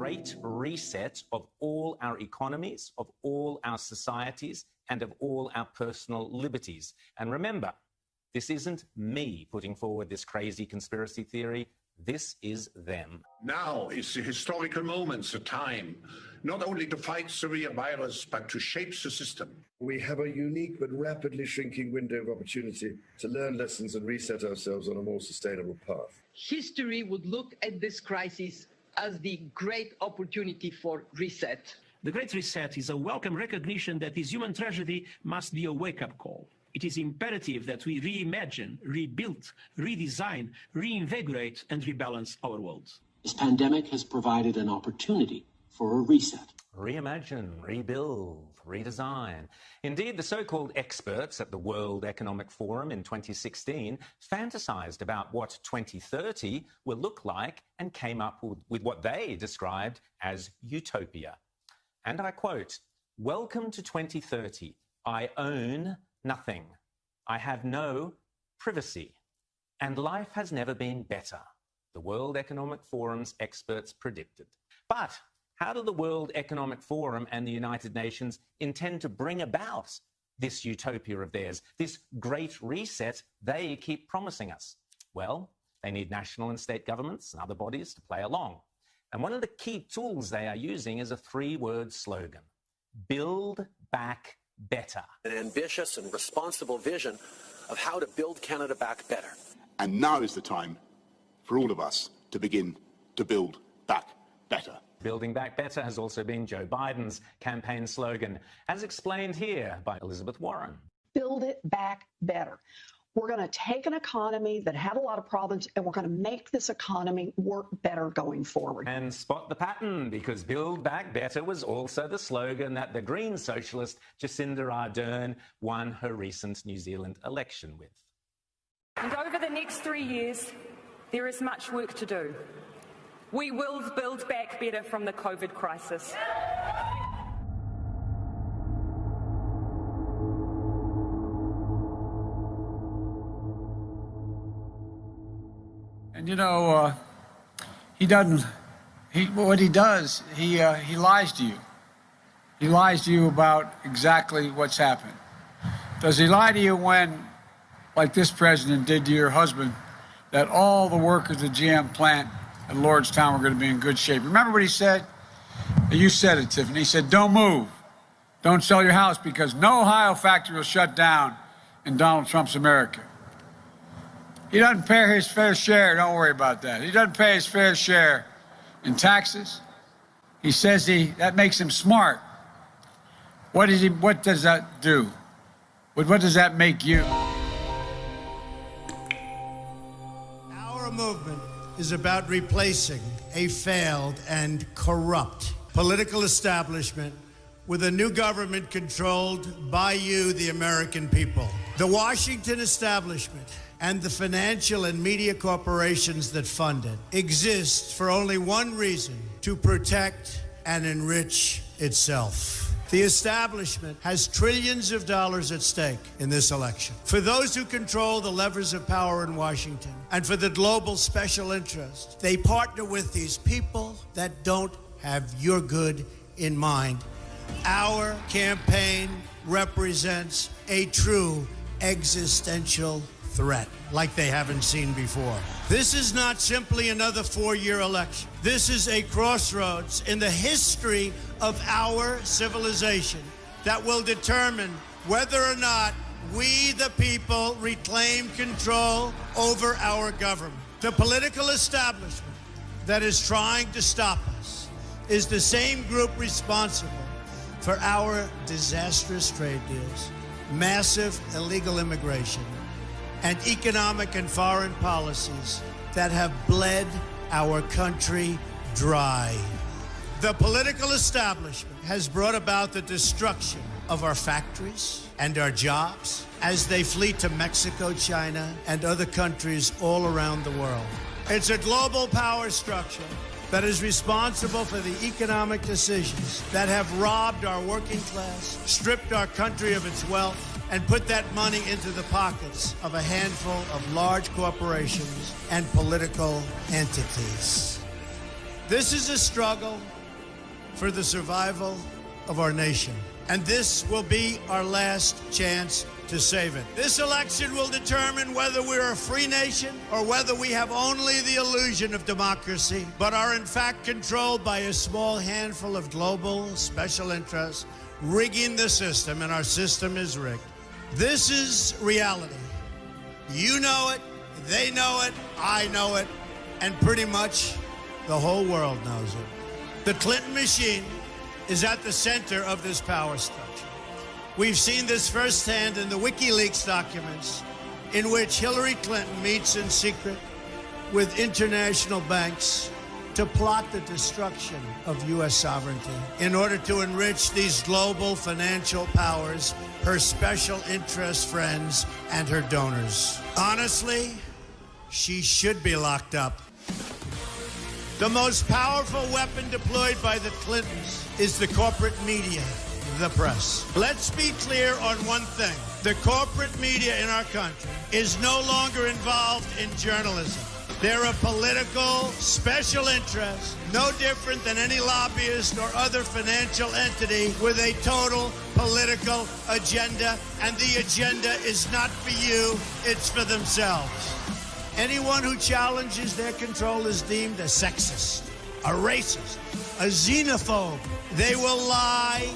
great reset of all our economies, of all our societies, and of all our personal liberties. And remember, this isn't me putting forward this crazy conspiracy theory. This is them. Now is the historical moment, the time, not only to fight severe virus, but to shape the system. We have a unique but rapidly shrinking window of opportunity to learn lessons and reset ourselves on a more sustainable path. History would look at this crisis as the great opportunity for reset. The Great Reset is a welcome recognition that this human tragedy must be a wake-up call. It is imperative that we reimagine, rebuild, redesign, reinvigorate, and rebalance our world. This pandemic has provided an opportunity for a reset. Reimagine, rebuild, redesign. Indeed, the so-called experts at the World Economic Forum in 2016 fantasized about what 2030 will look like and came up with what they described as utopia. And I quote, "Welcome to 2030. I own nothing. I have no privacy. And life has never been better," the World Economic Forum's experts predicted. But how do the World Economic Forum and the United Nations intend to bring about this utopia of theirs, this great reset they keep promising us? Well, they need national and state governments and other bodies to play along. And one of the key tools they are using is a three-word slogan: build back better. An ambitious and responsible vision of how to build Canada back better. And now is the time for all of us to begin to build back better. Building back better has also been Joe Biden's campaign slogan, as explained here by Elizabeth Warren. Build it back better. We're going to take an economy that had a lot of problems and we're going to make this economy work better going forward. And spot the pattern, because Build Back Better was also the slogan that the Green socialist Jacinda Ardern won her recent New Zealand election with. And over the next 3 years, there is much work to do. We will build back better from the COVID crisis. And you know, he lies to you. He lies to you about exactly what's happened. Does he lie to you when, like this president did to your husband, that all the workers at the GM plant at Lordstown were going to be in good shape? Remember what he said? You said it, Tiffany. He said, don't move. Don't sell your house because no Ohio factory will shut down in Donald Trump's America. He doesn't pay his fair share. Don't worry about that. He doesn't pay his fair share in taxes. He says that makes him smart. What does that do? What does that make you? Our movement is about replacing a failed and corrupt political establishment with a new government controlled by you, the American people. The Washington establishment and the financial and media corporations that fund it exist for only one reason: to protect and enrich itself. The establishment has trillions of dollars at stake in this election. For those who control the levers of power in Washington and for the global special interest, they partner with these people that don't have your good in mind. Our campaign represents a true existential threat like they haven't seen before. This is not simply another 4-year election. This is a crossroads in the history of our civilization that will determine whether or not we, the people, reclaim control over our government. The political establishment that is trying to stop us is the same group responsible for our disastrous trade deals, massive illegal immigration, and economic and foreign policies that have bled our country dry. The political establishment has brought about the destruction of our factories and our jobs as they flee to Mexico, China, and other countries all around the world. It's a global power structure that is responsible for the economic decisions that have robbed our working class, stripped our country of its wealth, and put that money into the pockets of a handful of large corporations and political entities. This is a struggle for the survival of our nation. And this will be our last chance to save it. This election will determine whether we're a free nation or whether we have only the illusion of democracy, but are in fact controlled by a small handful of global special interests rigging the system, and our system is rigged. This is reality. You know it, they know it, I know it, and pretty much the whole world knows it. The Clinton machine is at the center of this power structure. We've seen this firsthand in the WikiLeaks documents, in which Hillary Clinton meets in secret with international banks to plot the destruction of U.S. sovereignty in order to enrich these global financial powers, her special interest friends, and her donors. Honestly, she should be locked up. The most powerful weapon deployed by the Clintons is the corporate media, the press. Let's be clear on one thing. The corporate media in our country is no longer involved in journalism. They're a political special interest, no different than any lobbyist or other financial entity with a total political agenda, and the agenda is not for you, it's for themselves. Anyone who challenges their control is deemed a sexist, a racist, a xenophobe. They will lie,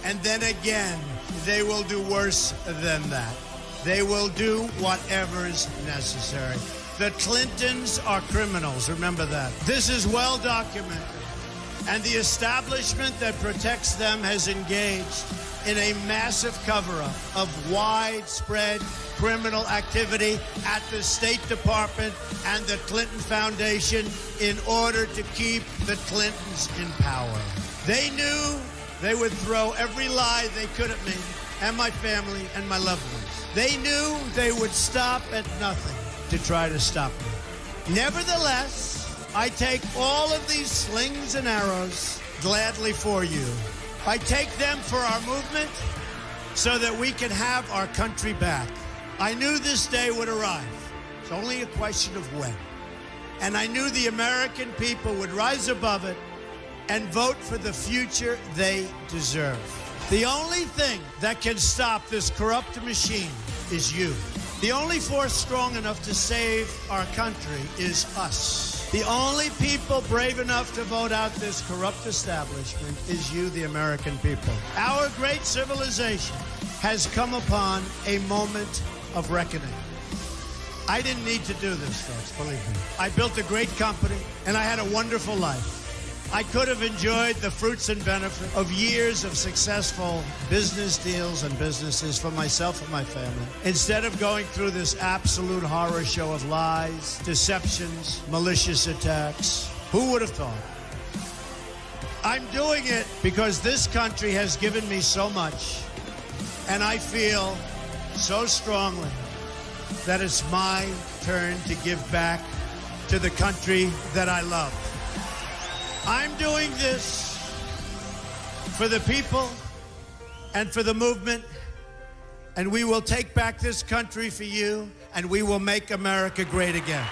and then again, they will do worse than that. They will do whatever is necessary. The Clintons are criminals, remember that. This is well documented, and the establishment that protects them has engaged in a massive cover-up of widespread criminal activity at the State Department and the Clinton Foundation in order to keep the Clintons in power. They knew they would throw every lie they could at me and my family and my loved ones. They knew they would stop at nothing to try to stop me. Nevertheless, I take all of these slings and arrows gladly for you. I take them for our movement so that we can have our country back. I knew this day would arrive. It's only a question of when. And I knew the American people would rise above it and vote for the future they deserve. The only thing that can stop this corrupt machine is you. The only force strong enough to save our country is us. The only people brave enough to vote out this corrupt establishment is you, the American people. Our great civilization has come upon a moment of reckoning. I didn't need to do this, folks, believe me. I built a great company, and I had a wonderful life. I could have enjoyed the fruits and benefit of years of successful business deals and businesses for myself and my family, instead of going through this absolute horror show of lies, deceptions, malicious attacks. Who would have thought? I'm doing it because this country has given me so much, and I feel so strongly that it's my turn to give back to the country that I love. I'm doing this for the people and for the movement, and we will take back this country for you, and we will make America great again.